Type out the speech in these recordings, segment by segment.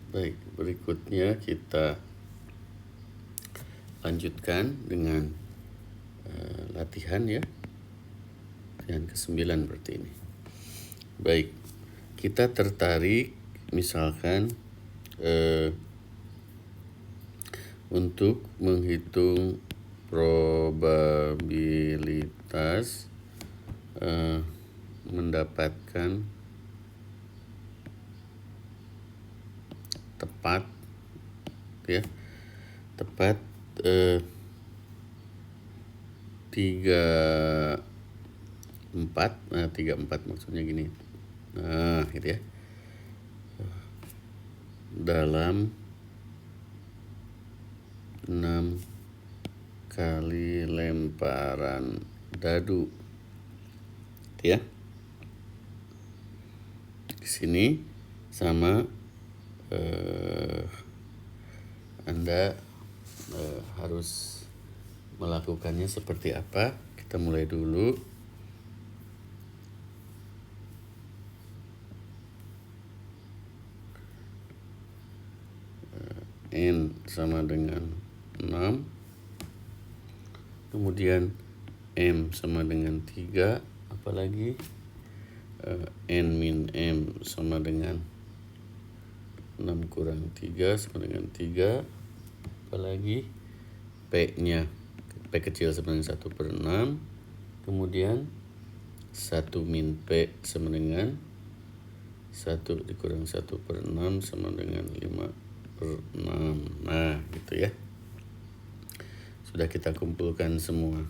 Baik, berikutnya kita lanjutkan dengan latihan ya. Latihan ke-9 berarti ini. Baik, kita tertarik misalkan untuk menghitung probabilitas mendapatkan tepat ya, tepat 34 maksudnya gini. Nah, gitu ya. Dalam 6 kali lemparan dadu. Gitu ya. Di sini sama Anda harus melakukannya seperti apa. Kita mulai dulu. N sama dengan 6. Kemudian M sama dengan 3. Apalagi N min M sama dengan 6 kurang 3 sama dengan 3. Apalagi P-nya, P kecil sama dengan 1/6. Kemudian 1 min P sama dengan 1 dikurang 1/6 sama dengan 5/6. Nah, gitu ya. Sudah kita kumpulkan semua.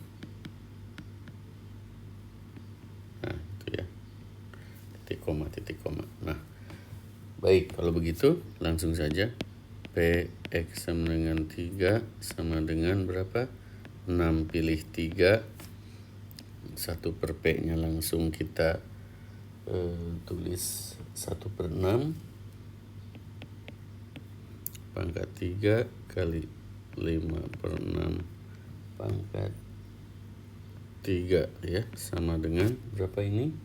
Nah, itu ya. Titik koma. Nah, baik, kalau begitu langsung saja. PX sama dengan 3 sama dengan berapa? 6 pilih 3. 1 per P-nya langsung kita tulis 1/6 pangkat 3 kali 5/6 pangkat 3 ya, sama dengan berapa ini?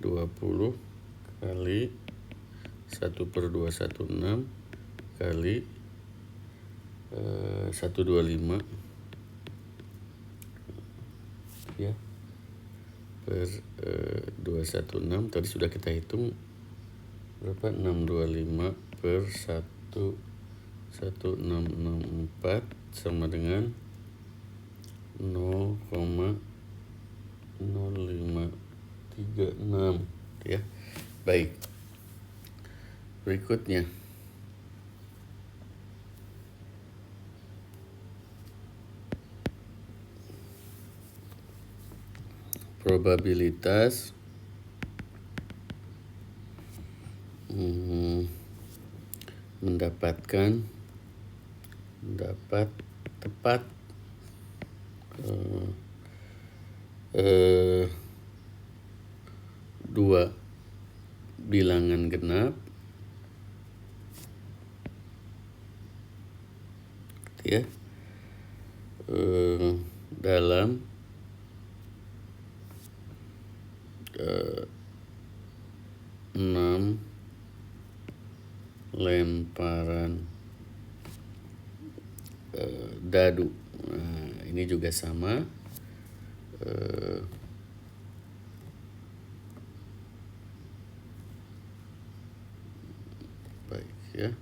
20 kali 1/216 kali 125 ya per 216. Tadi sudah kita hitung berapa? 625 per 1,1664 sama dengan 0,0536 ya. Baik, berikutnya probabilitas mendapat tepat dua bilangan genap ya, dalam 6 lemparan dadu. Nah, ini juga sama. Baik ya.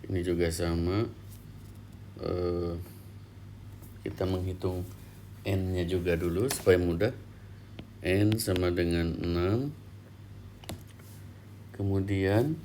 Ini juga sama. Kita menghitung N-nya juga dulu supaya mudah. N sama dengan 6. Kemudian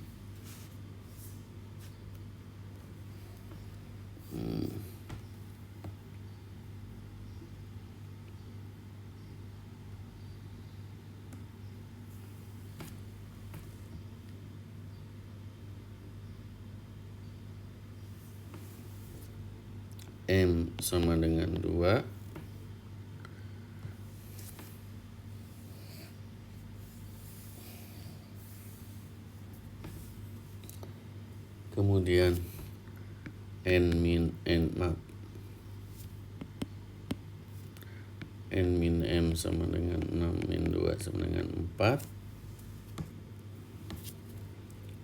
M sama dengan 2. Kemudian N min M sama dengan 6 min 2 sama dengan 4.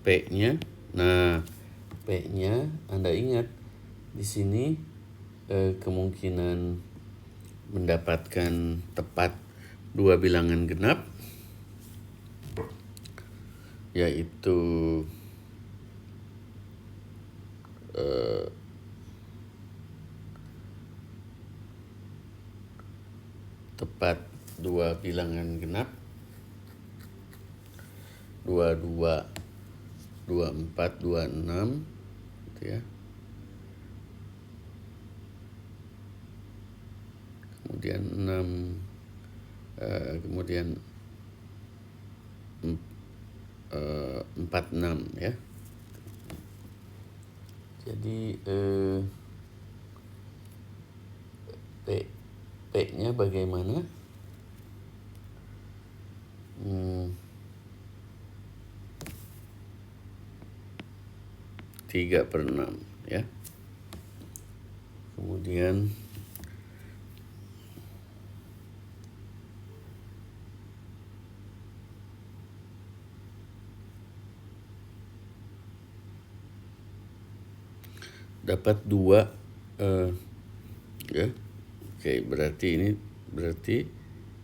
P-nya Nah, P-nya Anda ingat di sini kemungkinan mendapatkan tepat dua bilangan genap yaitu tepat dua bilangan genap 22, 24, 26 gitu ya. Kemudian 46 ya. Jadi P-nya bagaimana? 3/6 ya. Kemudian dapat 2 ya. Oke, berarti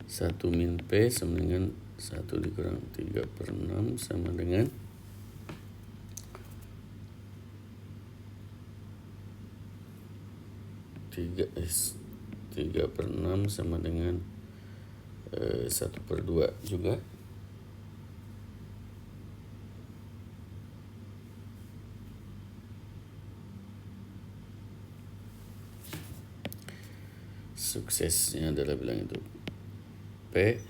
1 min P sama dengan 1 dikurang 3/6 sama dengan 3/6 sama dengan 1/2 juga. Suksesnya adalah bilang itu P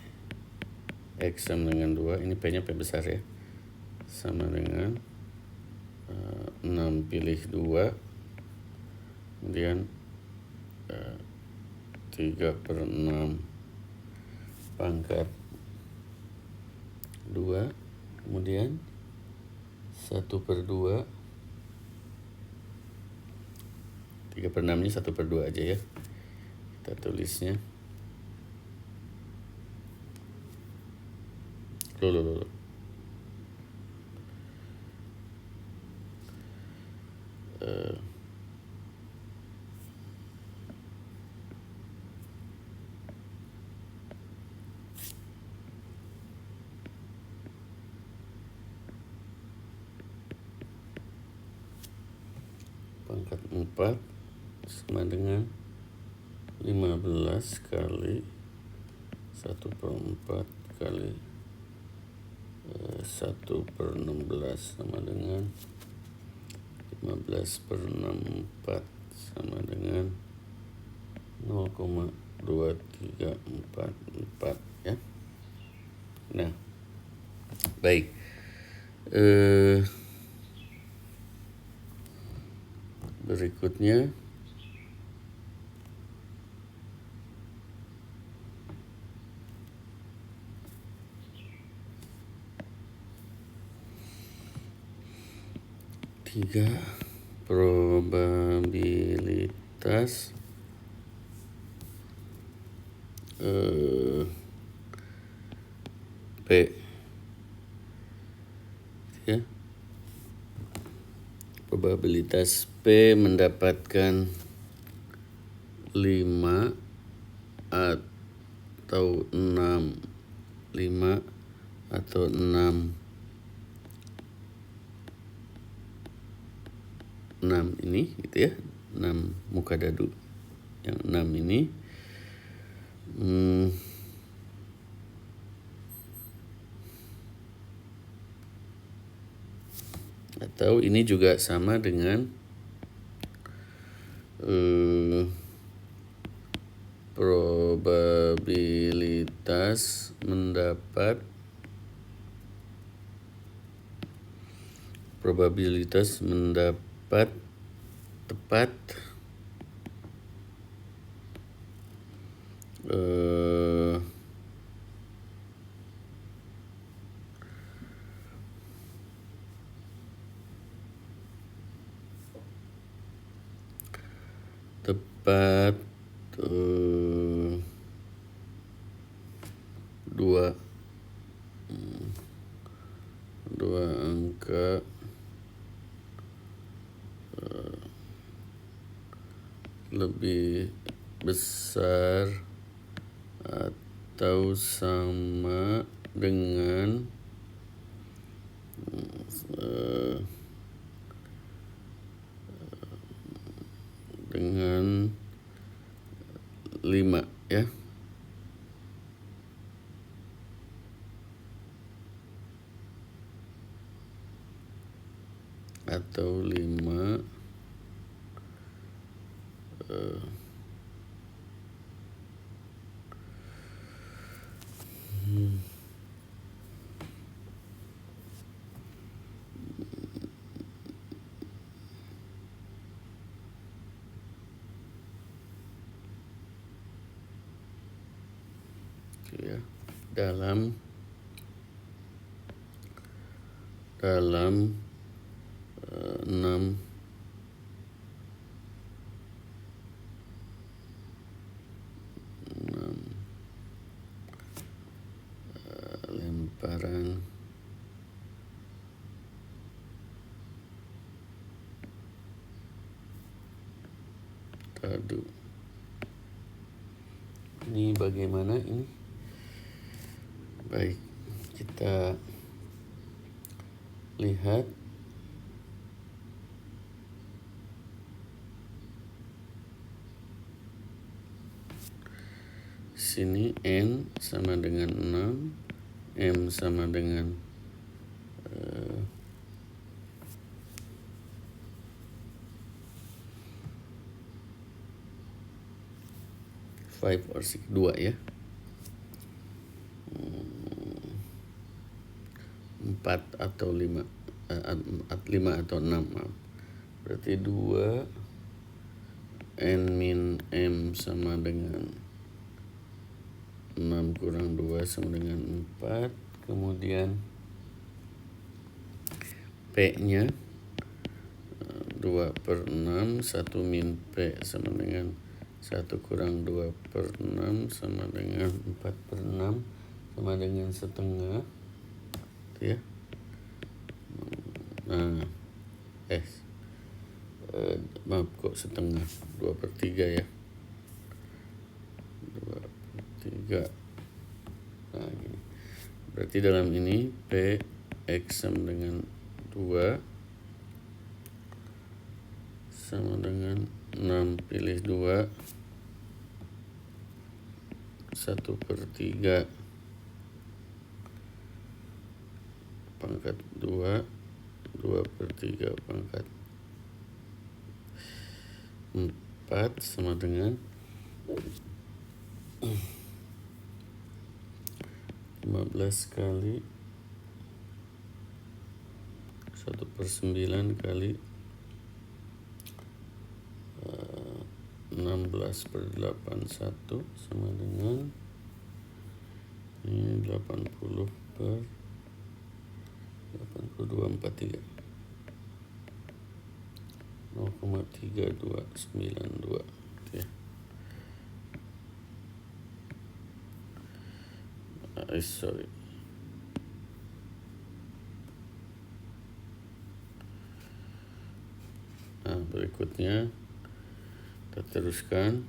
X sama dengan 2, ini P nya P besar ya, sama dengan 6 pilih 2, kemudian 3/6 pangkat 2, kemudian 1/2, 3/6 nya 1/2 aja ya, kita tulisnya loh. Pangkat 4 sama dengan 15 kali 1/4 kali 1/16 sama dengan 15/64 sama dengan 0,2344 ya. Nah, baik. Berikutnya tiga probabilitas P ya. Probabilitas P mendapatkan 5 atau 6 ini gitu ya, 6 muka dadu yang 6 ini atau ini juga sama dengan probabilitas mendapat tepat dua angka lebih besar atau sama dengan 5 ya. Atau 5 ya, dalam 6 lemparan dadu. Ini bagaimana ini? Baik, kita lihat sini. N sama dengan 6, M sama dengan 5 or 6, 2 ya. 4 atau 5, 5 atau 6, maaf. Berarti 2 N min M sama dengan 6 kurang 2 sama dengan 4. Kemudian P-nya 2 per 6, 1 min P sama dengan 1 kurang 2 per 6 sama dengan 4 per 6 sama dengan setengah. Itu ya. Nah, maaf kok setengah, 2 per 3 ya. 2 per 3. Nah, gini. Berarti dalam ini P X sama dengan 2 sama dengan 6 pilih 2 1 per 3 pangkat 2 per 3 pangkat 4 sama dengan 15 kali 1 per 9 kali 16 per 81 sama dengan ini 80 per 8243 0,3292 ya. Sorry. Nah, berikutnya kita teruskan.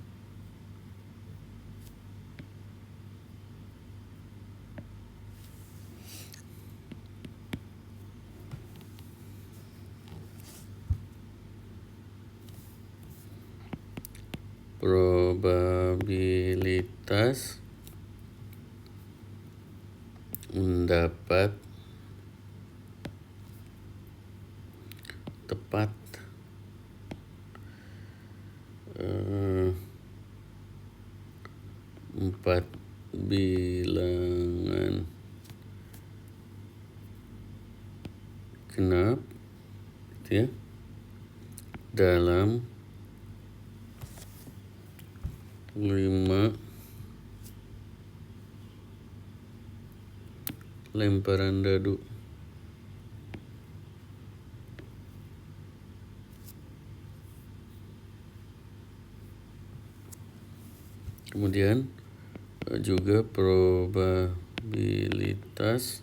Probabilitas mendapat tepat 4 bilangan genap gitu ya, dalam 5 lemparan dadu. Kemudian juga probabilitas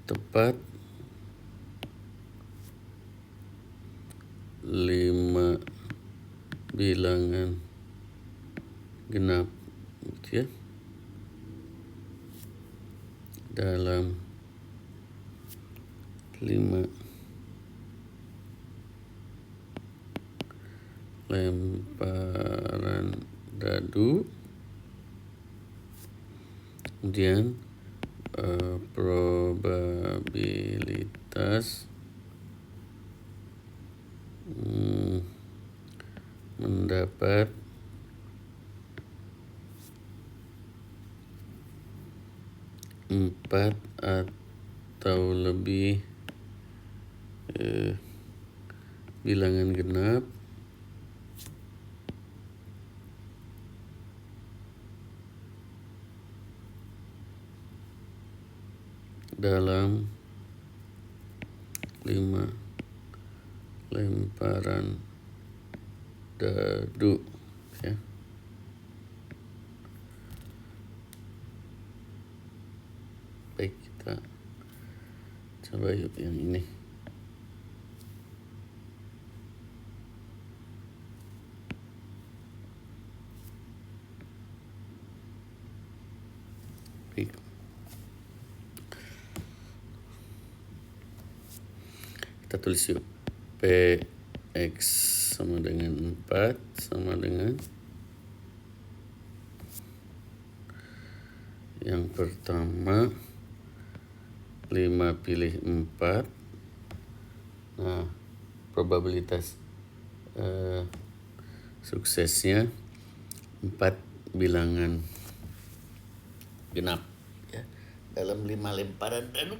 tepat 5 bilangan genap gitu ya, dalam 5 lemparan dadu. Kemudian probabilitas mendapat empat atau lebih bilangan genap dalam 5 lemparan dadu ya. Baik, kita coba yuk yang ini. Baik. Kita tulis yuk. Px sama dengan 4 sama dengan yang pertama 5 pilih 4. Nah, probabilitas suksesnya 4 bilangan genap ya, dalam 5 lemparan dadu.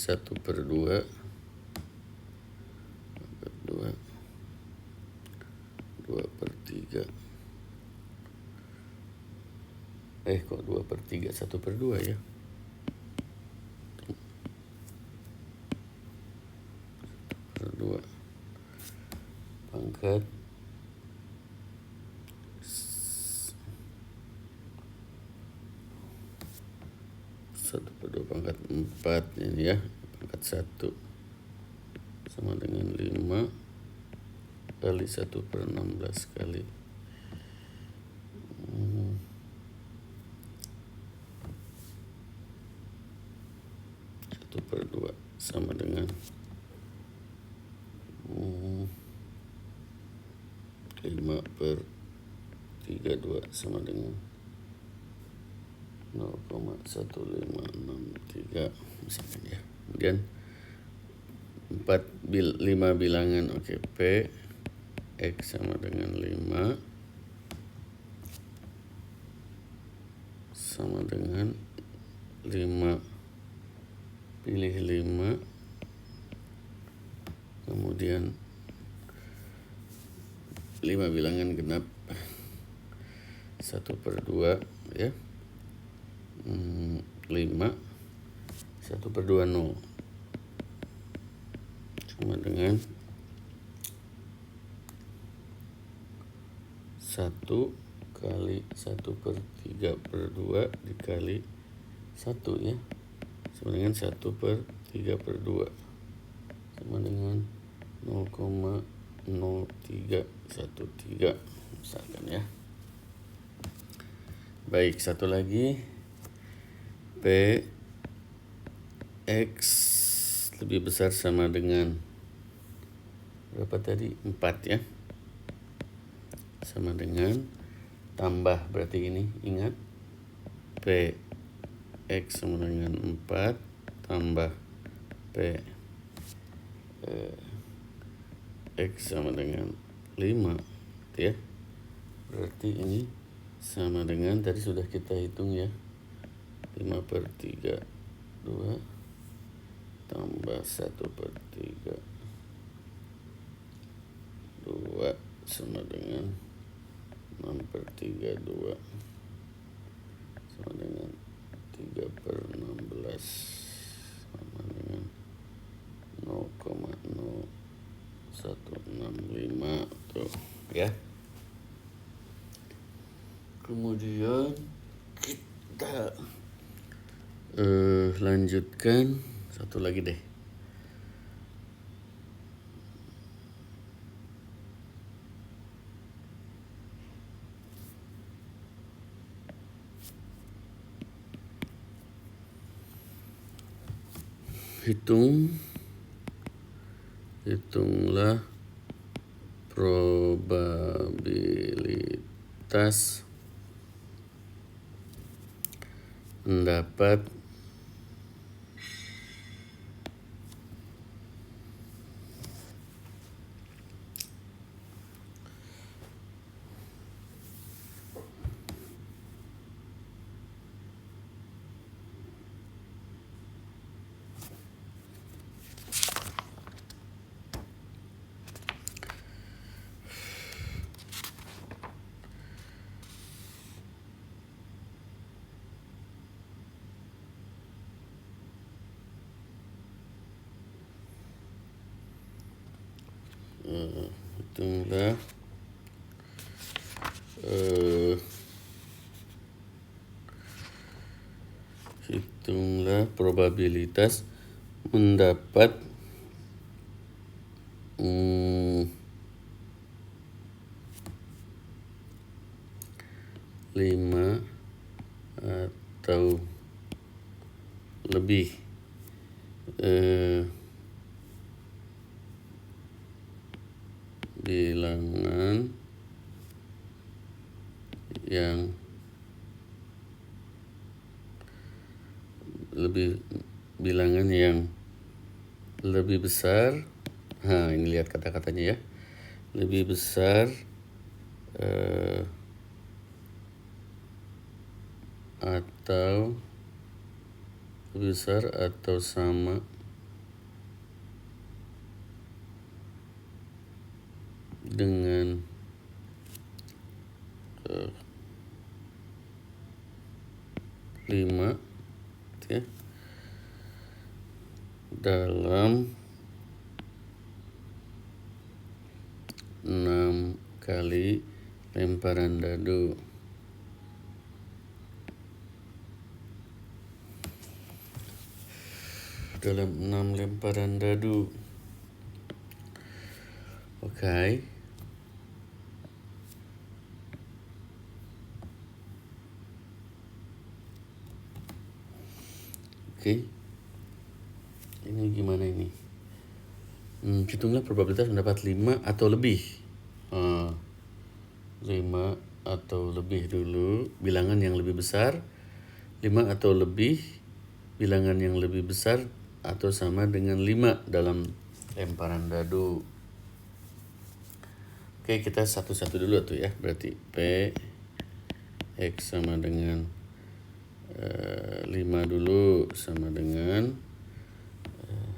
Satu per dua, dua per tiga. Kok 2 per 3, 1 per 2 ya. Per 2 pangkat 1 per 2 pangkat 4 ini ya, pangkat 1 sama dengan 5 kali 1 per 16 kali 1 per 2 sama dengan 5 per 32 sama dengan 0,1563 misalkan ya. Kemudian 5 bilangan, oke, P X sama dengan 5 sama dengan 5 pilih 5, kemudian 5 bilangan genap 1 per 2 ya, 5 1 per 2 0 sama dengan 1 kali 1 per 3 per 2 dikali 1 ya, sama dengan 1 per 3 per 2 sama dengan 0,0313 misalkan ya. Baik, satu lagi, P X lebih besar sama dengan berapa tadi? 4 ya, sama dengan tambah, berarti ini ingat P X sama dengan 4 tambah P X sama dengan 5 ya. Berarti ini sama dengan tadi sudah kita hitung ya, 5 per 3 2 tambah 1 per 3 2 sama dengan 6 per 3 2 sama dengan 3 per 16 sama dengan 0,0165 tuh ya. Kemudian kita lanjutkan satu lagi deh. Hitunglah probabilitas mendapat hitunglah probabilitas mendapat 5 atau lebih bilangan yang lebih besar. Ini lihat kata-katanya ya. Lebih besar atau sama dengan 5 ya, dalam 6 kali lemparan dadu. Dalam 6 lemparan dadu. Oke. Ini gimana ini? Hitunglah probabilitas mendapat 5 atau lebih. 5 atau lebih dulu, bilangan yang lebih besar. 5 atau lebih, bilangan yang lebih besar atau sama dengan 5 dalam lemparan dadu. Oke, kita satu-satu dulu tuh ya. Berarti P X sama dengan 5 dulu, sama dengan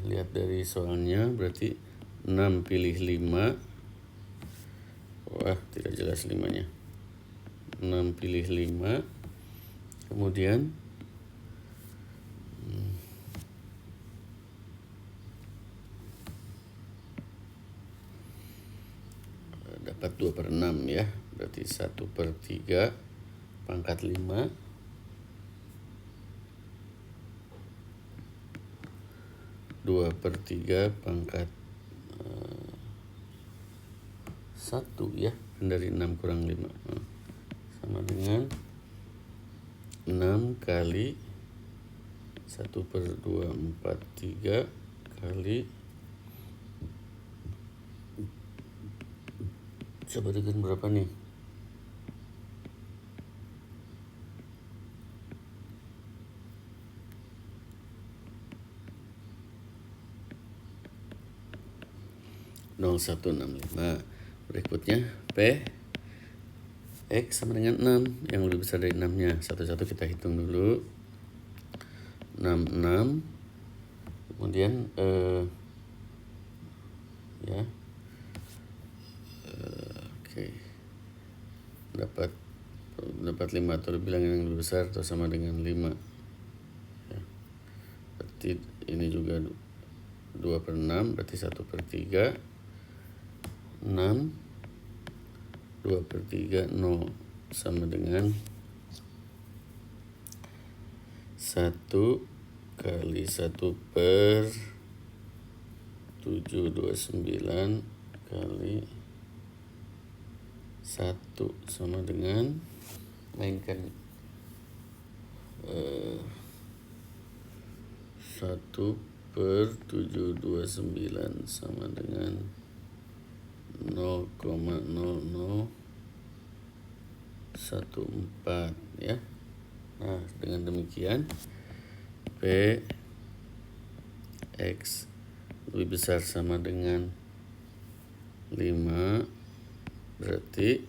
lihat dari soalnya, berarti 6 pilih 5. Wah, tidak jelas 5-nya. 6 pilih 5. Kemudian dapat 2/6 ya. Berarti 1/3 pangkat 5. 2/3 pangkat 1 ya, dari 6 kurang 5 sama dengan 6 kali 1/2 4/3 kali, coba dengan berapa nih? Nol 165. Berikutnya P X sama dengan 6, yang lebih besar dari 6-nya. Satu-satu kita hitung dulu. 6. Kemudian ya. Oke. Dapat 5 atau bilangan yang lebih besar atau sama dengan 5. Ya. Berarti ini juga 2/6, berarti 1/3. 6 2/3 0. sama dengan 1 kali 1 per 729 kali 1 sama dengan, mainkan 1 per 729 sama dengan 0,0014 ya. Nah, dengan demikian P X lebih besar sama dengan 5, berarti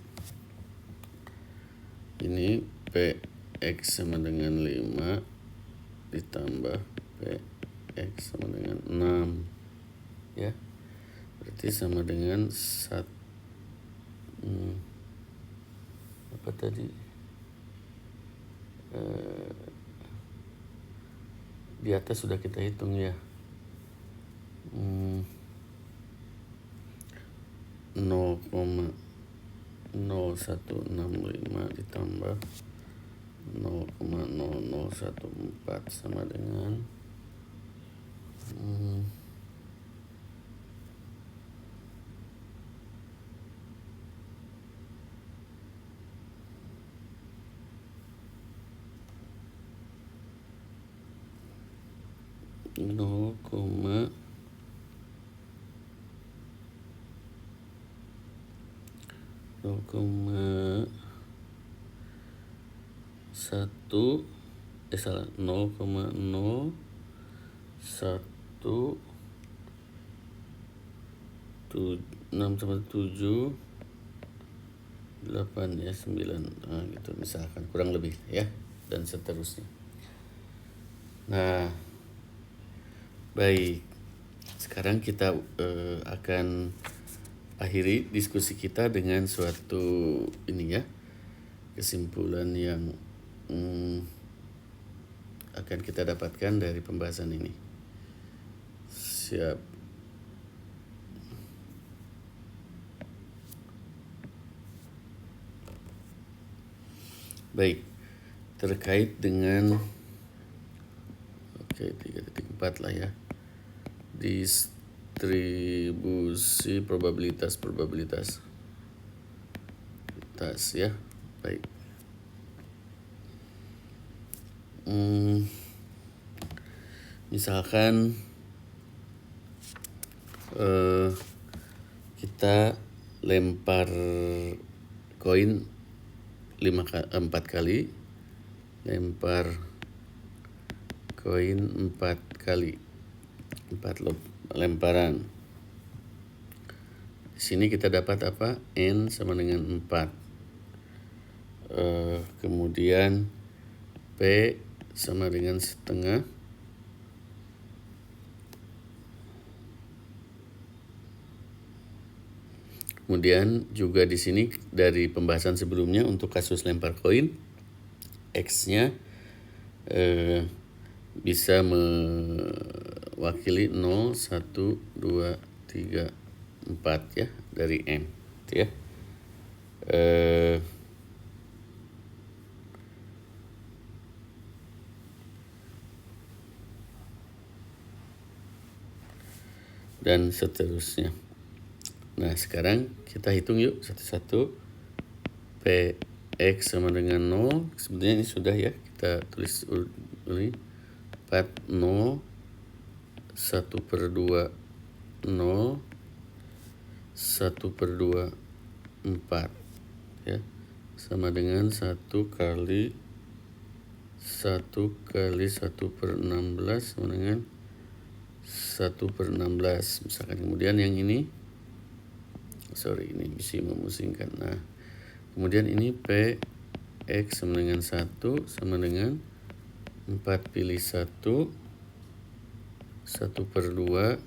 ini P X sama dengan 5 ditambah P X sama dengan 6 ya, berarti sama dengan apa tadi, di atas sudah kita hitung ya, 0,0165 ditambah 0,0014 sama dengan 0,0178 ya, 9 gitu misalkan, kurang lebih ya, dan seterusnya. Nah, baik, sekarang kita akan akhiri diskusi kita dengan suatu ini ya, kesimpulan yang akan kita dapatkan dari pembahasan ini. Siap. Baik, terkait dengan 3.4 lah ya, distribusi probabilitas ya. Baik, misalkan kita lempar koin 4 kali, lempar koin 4 kali, 4 lemparan. Di sini kita dapat apa? N sama dengan 4. Kemudian P sama dengan setengah. Kemudian juga di sini dari pembahasan sebelumnya untuk kasus lempar koin, X-nya bisa mewakili 0, 1, 2, 3, 4 ya, dari M ya. Dan seterusnya. Nah, sekarang kita hitung yuk satu-satu. Px sama dengan 0. Sebenarnya ini sudah ya, kita tulis ini 4, 0, 1 per 2, 0, 1 per 2, 4 ya, sama dengan 1 kali 1 kali 1 per 16 sama dengan 1 per 16 misalkan. Kemudian yang ini ini bisa memusingkan. Nah, kemudian ini P X sama dengan 1 sama dengan 4 pilih 1, 1 per 2,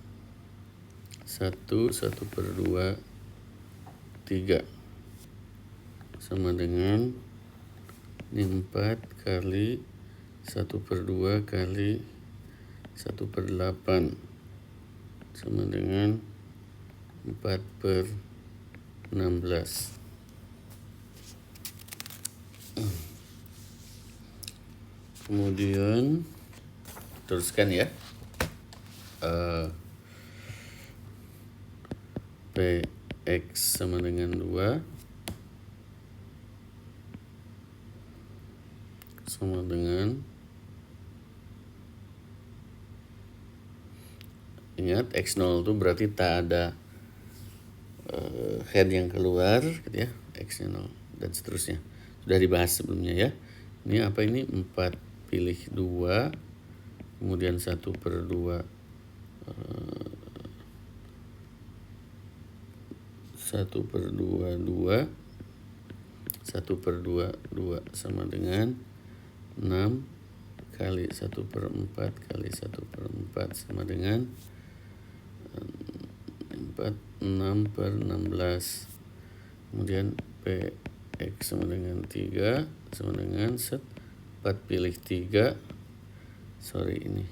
1 per 2, 3 sama dengan ini 4 kali 1 per 2 kali 1 per 8 sama dengan 4 per 16. kemudian teruskan ya, Px sama dengan 2 sama dengan, ingat X0 itu berarti tak ada head yang keluar gitu ya, X-nya 0 dan seterusnya. Sudah dibahas sebelumnya ya. Ini apa ini? 4 pilih 2, kemudian 1/2 2 1/2 sama dengan 6 kali 1/4 kali 1/4 sama dengan 6/16. Kemudian Px sama dengan 3 sama dengan 4 pilih 3, ini.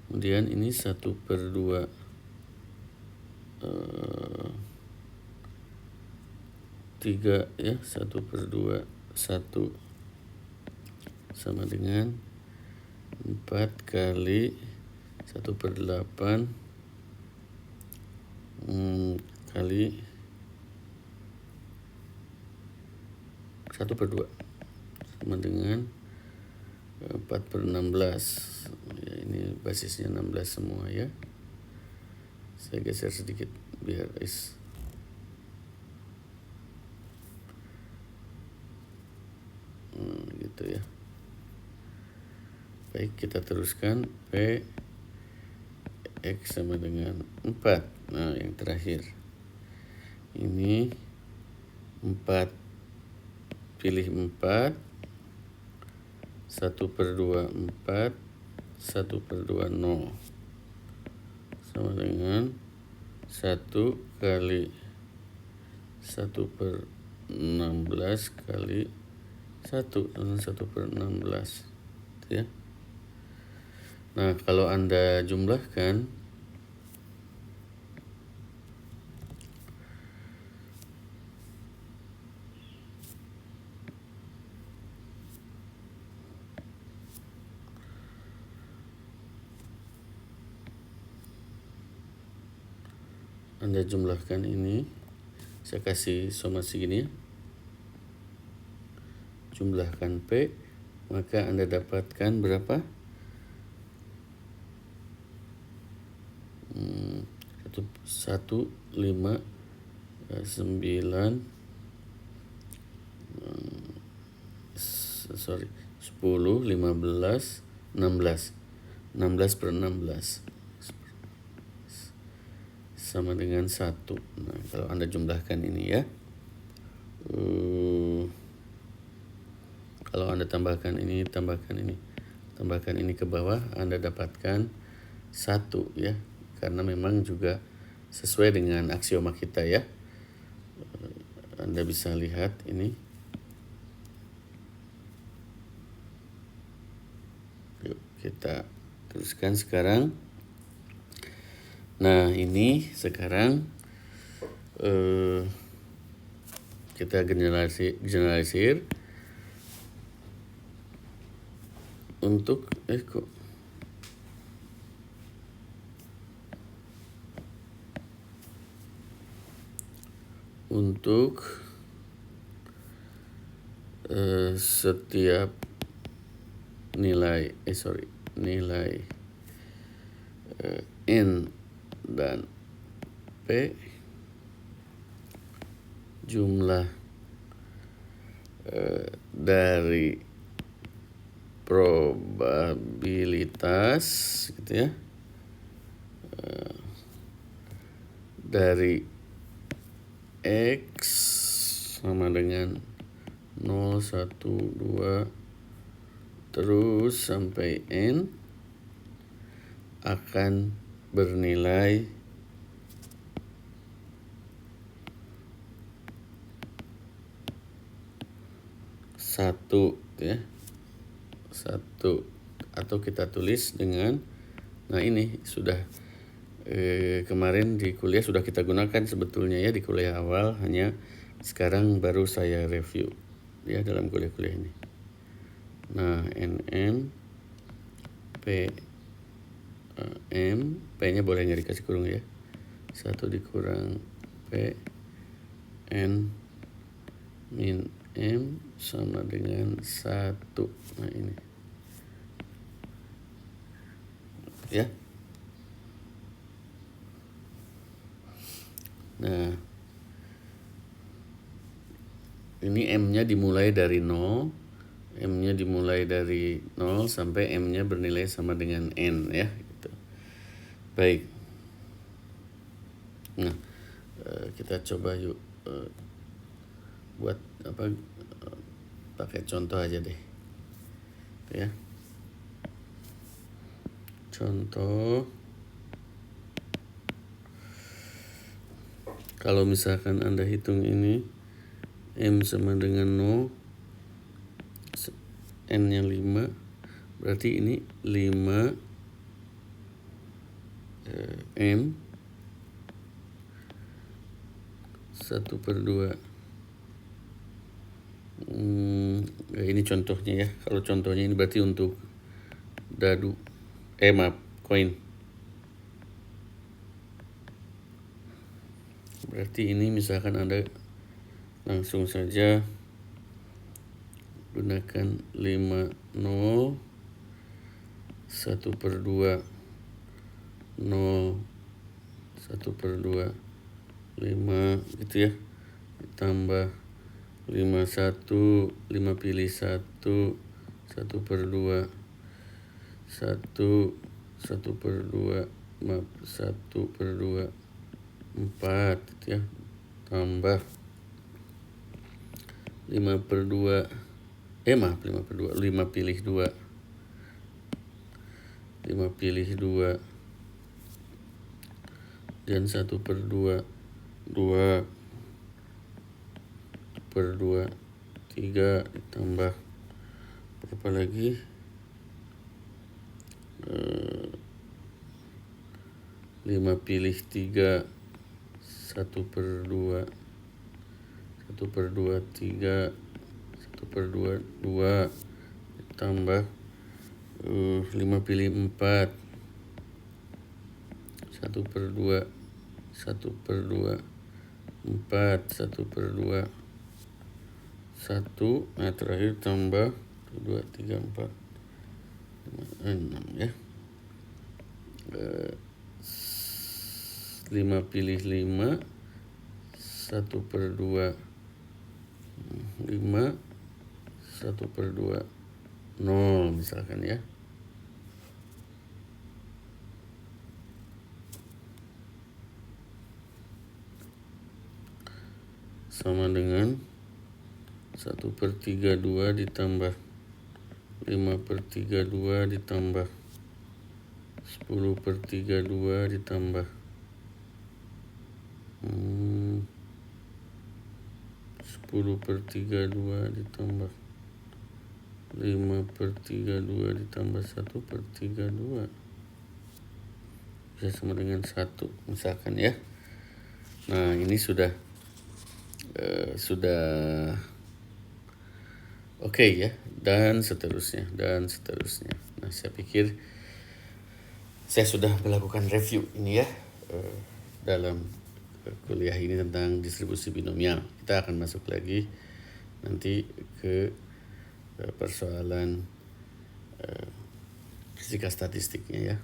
Kemudian ini 1/2 3 ya, 1/2 1 sama dengan 4 kali 1/8 kali 1/2 sama dengan 4/16 ya, ini basisnya 16 semua ya. Saya geser sedikit biar gitu ya. Baik, kita teruskan. P X sama dengan 4. Nah, yang terakhir ini 4 pilih 4 1/2 4 1/2 0 sama dengan 1 kali 1/16 kali 1 dengan 1/16 ya. Nah, kalau Anda jumlahkan ini, saya kasih somasi gini ya. Jumlahkan P, maka Anda dapatkan berapa? 1, 5, 9, 10, 15, 16 16/16 sama dengan 1. Nah, kalau Anda jumlahkan ini ya, kalau Anda tambahkan ini ke bawah, Anda dapatkan 1 ya, karena memang juga sesuai dengan aksioma kita ya. Anda bisa lihat ini. Yuk, kita teruskan sekarang. Nah, ini sekarang kita generalisir untuk setiap nilai N dan P, jumlah dari probabilitas gitu ya, dari X sama dengan 0, 1, 2 terus sampai N akan bernilai 1 ya. 1, atau kita tulis dengan, nah ini sudah kemarin di kuliah sudah kita gunakan sebetulnya ya, di kuliah awal, hanya sekarang baru saya review ya dalam kuliah-kuliah ini. Nah, NM P M, P-nya boleh nggak dikasih kurung ya. 1 dikurang P N min M sama dengan 1. Nah, ini. Ya. Nah, ini M-nya dimulai dari 0. M-nya dimulai dari 0 sampai M-nya bernilai sama dengan N ya. Gitu. Baik. Nah, kita coba yuk buat apa, pakai contoh aja deh ya. Contoh, kalau misalkan Anda hitung ini M sama dengan 0, N nya 5, berarti ini 5 M 1/2. Ini contohnya ya. Kalau contohnya ini berarti untuk dadu, koin. Berarti ini misalkan Anda langsung saja gunakan 5 0 1/2 0 1/2 5 gitu ya, ditambah 5 1 5 pilih 1 1/2 1 1/2 maaf 1/2 4 gitu ya, tambah 5/2 maaf 5/2 5 pilih 2 5 pilih 2 dan 1/2 2/2 3 ditambah berapa lagi, 5 pilih 3 1/2 1/2 3 1/2 2 ditambah 5 pilih 4 1/2 1/2 4 1/2 1. Nah, terakhir tambah 2 3 4 5 6 ya. 5 pilih 5 1/2 5 1/2 0 misalkan ya. Sama dengan 1/32 ditambah 5/32 ditambah 10/32 ditambah 10/32 ditambah 5/32 ditambah 1/32 bisa sama dengan 1 misalkan ya. Nah, ini sudah oke ya, dan seterusnya. Nah, saya pikir saya sudah melakukan review ini ya dalam kuliah ini tentang distribusi binomial. Kita akan masuk lagi nanti ke persoalan fisika statistiknya ya.